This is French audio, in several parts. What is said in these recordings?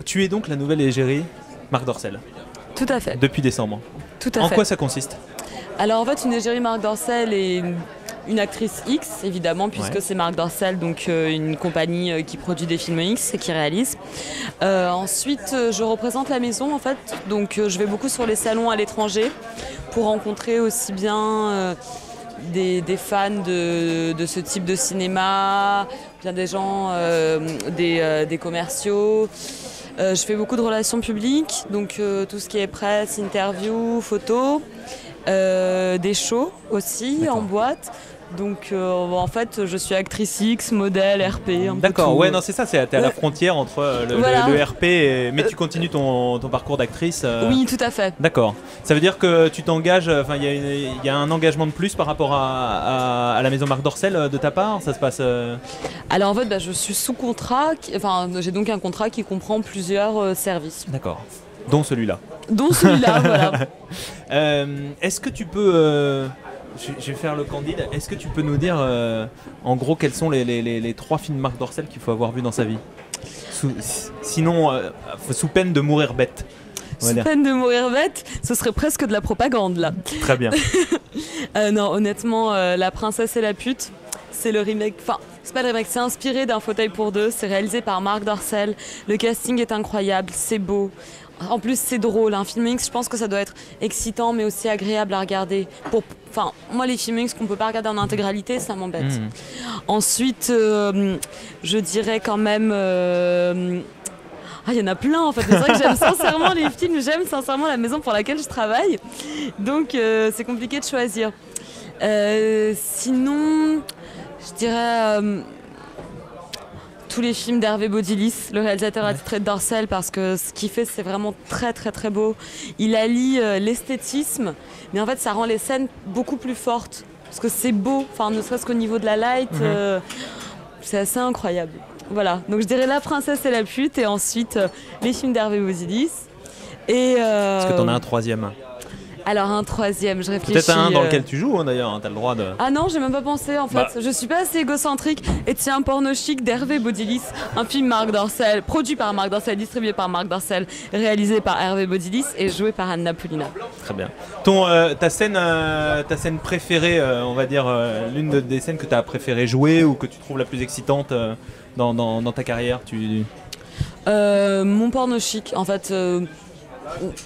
Tu es donc la nouvelle égérie Marc Dorcel. Tout à fait. Depuis décembre. Tout à En fait. quoi ça consiste? Alors en fait, une égérie Marc Dorcel est une actrice X, évidemment, puisque c'est Marc Dorcel, donc une compagnie qui produit des films X et qui réalise. Ensuite, je représente la maison, en fait, donc je vais beaucoup sur les salons à l'étranger pour rencontrer aussi bien des fans de ce type de cinéma, bien des gens, des commerciaux. Je fais beaucoup de relations publiques, donc tout ce qui est presse, interview, photos, des shows aussi en boîte. Donc en fait, je suis actrice X, modèle, RP. D'accord, ouais, non, c'est ça, t'es à la frontière entre le RP, mais tu continues ton parcours d'actrice. Oui, tout à fait. D'accord. Ça veut dire que tu t'engages, enfin, il y a un engagement de plus par rapport à la maison Marc Dorcel de ta part. Ça se passe. Alors en fait, je suis sous contrat, j'ai donc un contrat qui comprend plusieurs services. D'accord. Dont celui-là. Dont celui-là, voilà. Est-ce que tu peux. Je vais faire le candide. Est-ce que tu peux nous dire en gros quels sont les 3 films Marc Dorcel qu'il faut avoir vus dans sa vie? Sinon, sous peine de mourir bête. Sous peine de mourir bête, ce serait presque de la propagande là. Très bien. Non, honnêtement, La Princesse et la Pute, c'est le remake. Enfin, c'est pas le remake, c'est inspiré d'un Fauteuil pour deux. C'est réalisé par Marc Dorcel. Le casting est incroyable, c'est beau. En plus, c'est drôle. Un film X, je pense que ça doit être excitant, mais aussi agréable à regarder. Enfin, moi, les films X qu'on peut pas regarder en intégralité, ça m'embête. Ensuite, je dirais quand même. Il y en a plein en fait. C'est vrai que j'aime sincèrement les films, j'aime sincèrement la maison pour laquelle je travaille. Donc, c'est compliqué de choisir. Sinon, je dirais. Tous les films d'Hervé Baudilis, le réalisateur attitré de Dorcel, parce que ce qu'il fait, c'est vraiment très très très beau. Il allie l'esthétisme, mais en fait, ça rend les scènes beaucoup plus fortes, parce que c'est beau, enfin, ne serait-ce qu'au niveau de la light, c'est assez incroyable. Voilà, donc je dirais La Princesse et la Pute, et ensuite les films d'Hervé Baudilis. Est-ce que t'en as un troisième? Alors un troisième, je réfléchis. Peut-être un dans lequel tu joues d'ailleurs, hein, t'as le droit de... Ah non, j'ai même pas pensé en fait. Je suis pas assez égocentrique. Et tiens, Porno Chic d'Hervé Baudilis, un film Marc Dorcel, produit par Marc Dorcel, distribué par Marc Dorcel, réalisé par Hervé Baudilis et joué par Anna Poulina. Très bien. Ta scène préférée, on va dire, l'une des scènes que tu as préféré jouer ou que tu trouves la plus excitante dans ta carrière Mon Porno Chic, en fait...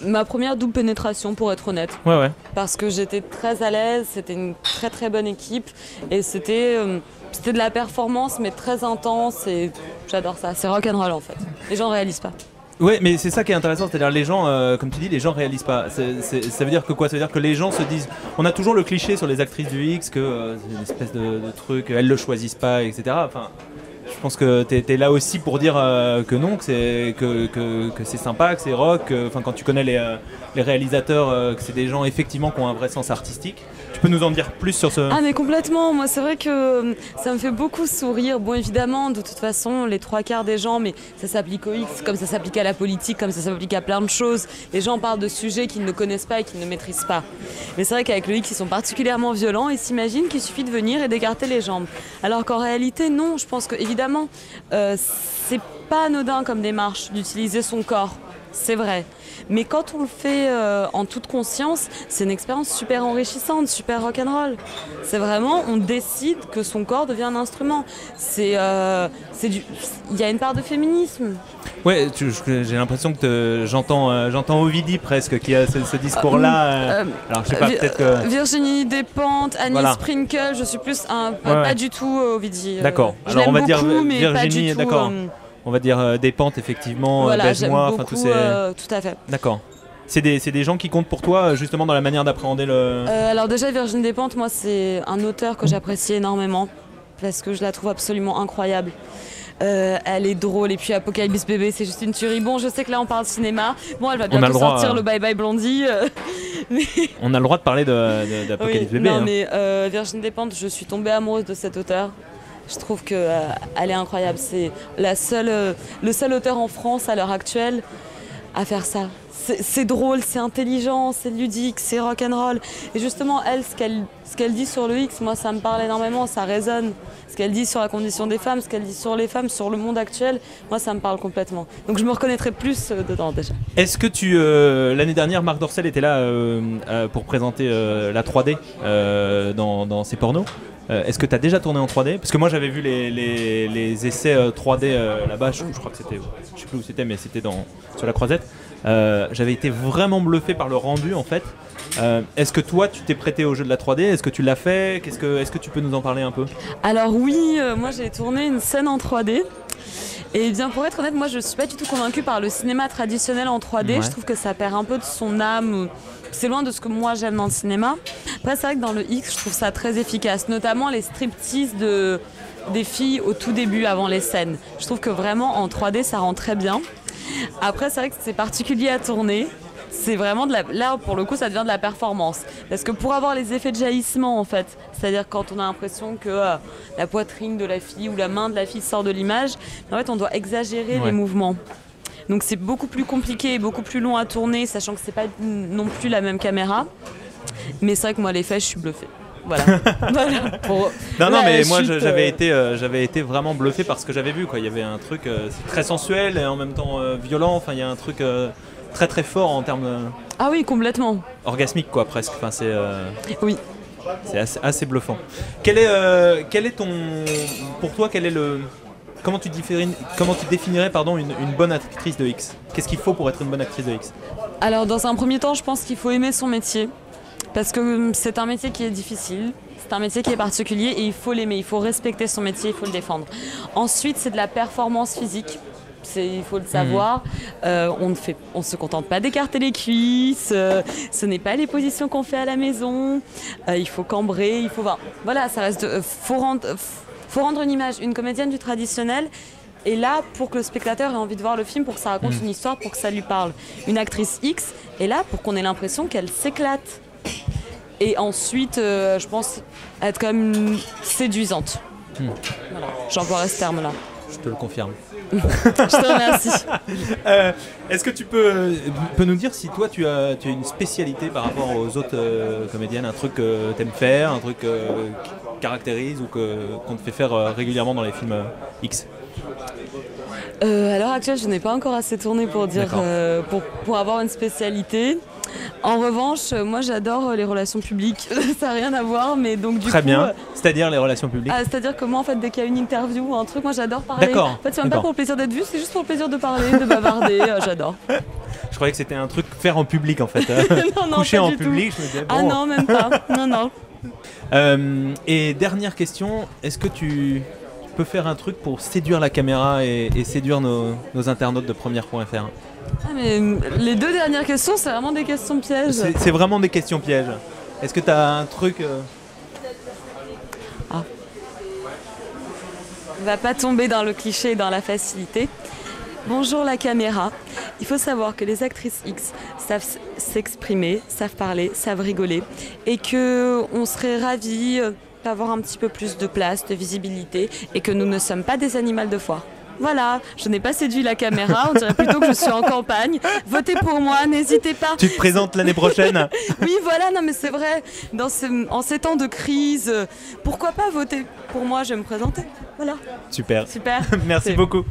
ma première double pénétration, pour être honnête. Ouais. Parce que j'étais très à l'aise, c'était une très très bonne équipe et c'était de la performance mais très intense et j'adore ça. C'est rock'n'roll en fait. Les gens ne réalisent pas. Ouais, mais c'est ça qui est intéressant, c'est-à-dire les gens, comme tu dis, les gens réalisent pas. Ça veut dire que quoi? Ça veut dire que les gens se disent... On a toujours le cliché sur les actrices du X que c'est une espèce de truc, elles le choisissent pas, etc. Enfin, je pense que t'es là aussi pour dire que non, que c'est sympa, que c'est rock. Quand tu connais les réalisateurs, que c'est des gens effectivement qui ont un vrai sens artistique. Tu peux nous en dire plus sur ce... Ah mais complètement, moi c'est vrai que ça me fait beaucoup sourire. Bon évidemment, de toute façon, les 3/4 des gens, mais ça s'applique au X comme ça s'applique à la politique, comme ça s'applique à plein de choses. Les gens parlent de sujets qu'ils ne connaissent pas et qu'ils ne maîtrisent pas. Mais c'est vrai qu'avec le X, ils sont particulièrement violents et s'imaginent qu'il suffit de venir et d'écarter les jambes. Alors qu'en réalité, non, je pense que évidemment, c'est pas anodin comme démarche d'utiliser son corps. C'est vrai. Mais quand on le fait en toute conscience, c'est une expérience super enrichissante, super rock'n'roll. C'est vraiment, on décide que son corps devient un instrument. Il y a une part de féminisme. Ouais, j'ai l'impression que j'entends Ovidie presque qui a ce discours-là. Alors je sais pas, peut-être que... Virginie Despentes, Annie Sprinkle, je suis plus pas du tout Ovidie. D'accord. Alors on va dire Virginie, d'accord. On va dire Despentes, effectivement, voilà, Baise-moi, beaucoup, tous ces... tout à fait. D'accord. C'est des gens qui comptent pour toi, justement, dans la manière d'appréhender le... Alors déjà, Virginie Despentes, moi, c'est un auteur que j'apprécie énormément, parce que je la trouve absolument incroyable. Elle est drôle, et puis Apocalypse Bébé, c'est juste une tuerie. Bon, je sais que là, on parle cinéma. Bon, elle va bientôt sortir le Bye Bye Blondie. Mais... On a le droit de parler d'Apocalypse Bébé. Non, mais Virginie Despentes, je suis tombée amoureuse de cet auteur. Je trouve qu'elle est incroyable. C'est le seul auteur en France à l'heure actuelle à faire ça. C'est drôle, c'est intelligent, c'est ludique, c'est rock'n'roll. Et justement, elle, ce qu'elle dit sur le X, moi, ça me parle énormément, ça résonne. Ce qu'elle dit sur la condition des femmes, ce qu'elle dit sur les femmes, sur le monde actuel, moi ça me parle complètement. Donc je me reconnaîtrais plus dedans déjà. Est-ce que l'année dernière, Marc Dorcel était là pour présenter la 3D dans ses pornos. Est-ce que tu as déjà tourné en 3D? Parce que moi j'avais vu les essais 3D là-bas, je crois que c'était, je sais plus où c'était, mais c'était sur la Croisette. J'avais été vraiment bluffé par le rendu en fait. Est-ce que toi tu t'es prêté au jeu de la 3D? Est-ce que tu l'as fait? Est-ce que tu peux nous en parler un peu? Alors oui, moi j'ai tourné une scène en 3D. Et bien pour être honnête, moi je suis pas du tout convaincue par le cinéma traditionnel en 3D. Ouais. Je trouve que ça perd un peu de son âme. C'est loin de ce que moi j'aime dans le cinéma. Après c'est vrai que dans le X, je trouve ça très efficace. Notamment les striptease des filles au tout début, avant les scènes. Je trouve que vraiment en 3D ça rend très bien. Après c'est vrai que c'est particulier à tourner. C'est vraiment là pour le coup ça devient de la performance. Parce que pour avoir les effets de jaillissement en fait, c'est-à-dire quand on a l'impression que la poitrine de la fille ou la main de la fille sort de l'image, en fait on doit exagérer les mouvements. Donc c'est beaucoup plus compliqué et beaucoup plus long à tourner, sachant que c'est pas non plus la même caméra. Mais c'est vrai que moi les faits je suis bluffée. Voilà. Non mais moi j'avais été vraiment bluffé par ce que j'avais vu quoi. Il y avait un truc c'est très sensuel et en même temps violent. Enfin il y a un truc très très fort en termes ah oui complètement orgasmique quoi presque. Enfin c'est oui. C'est assez bluffant. Quel est pour toi comment tu définirais une bonne actrice de X? Qu'est-ce qu'il faut pour être une bonne actrice de X? Alors dans un premier temps je pense qu'il faut aimer son métier. Parce que c'est un métier qui est difficile, c'est un métier qui est particulier et il faut l'aimer, il faut respecter son métier, il faut le défendre. Ensuite, c'est de la performance physique, il faut le savoir. On ne se contente pas d'écarter les cuisses, ce n'est pas les positions qu'on fait à la maison. Il faut cambrer, voilà, ça reste. Faut rendre une image, une comédienne du traditionnel. Et là, pour que le spectateur ait envie de voir le film, pour que ça raconte une histoire, pour que ça lui parle. Une actrice X est là pour qu'on ait l'impression qu'elle s'éclate. Et ensuite, je pense être quand même séduisante. Voilà, j'emploierais ce terme-là. Je te le confirme. Je te remercie. Est-ce que tu peux nous dire si toi tu as une spécialité par rapport aux autres comédiennes, un truc que tu aimes faire, un truc qui caractérise ou qu'on te fait faire régulièrement dans les films X? À l'heure actuelle, je n'ai pas encore assez tourné pour dire pour avoir une spécialité. En revanche, moi j'adore les relations publiques, ça n'a rien à voir, mais donc du Très bien, c'est-à-dire les relations publiques c'est-à-dire que moi en fait dès qu'il y a une interview ou un truc, moi j'adore parler. D'accord. En fait c'est même pas pour le plaisir d'être vu, c'est juste pour le plaisir de parler, de bavarder, j'adore. Je croyais que c'était un truc faire en public en fait, non, coucher en tout. public, je me disais bon. Ah non, même pas, non. Et dernière question, est-ce que tu peux faire un truc pour séduire la caméra et séduire nos internautes de première.fr? Ah mais les deux dernières questions, c'est vraiment des questions pièges. C'est vraiment des questions pièges. Est-ce que tu as un truc Va pas tomber dans le cliché et dans la facilité. Bonjour la caméra. Il faut savoir que les actrices X savent s'exprimer, savent parler, savent rigoler et qu'on serait ravis d'avoir un petit peu plus de place, de visibilité et que nous ne sommes pas des animaux de foire. Voilà, je n'ai pas séduit la caméra, on dirait plutôt que je suis en campagne. Votez pour moi, n'hésitez pas. Tu te présentes l'année prochaine? Oui, voilà, non mais c'est vrai, en ces temps de crise, pourquoi pas voter pour moi, je vais me présenter. Voilà. Super. Super. Merci beaucoup.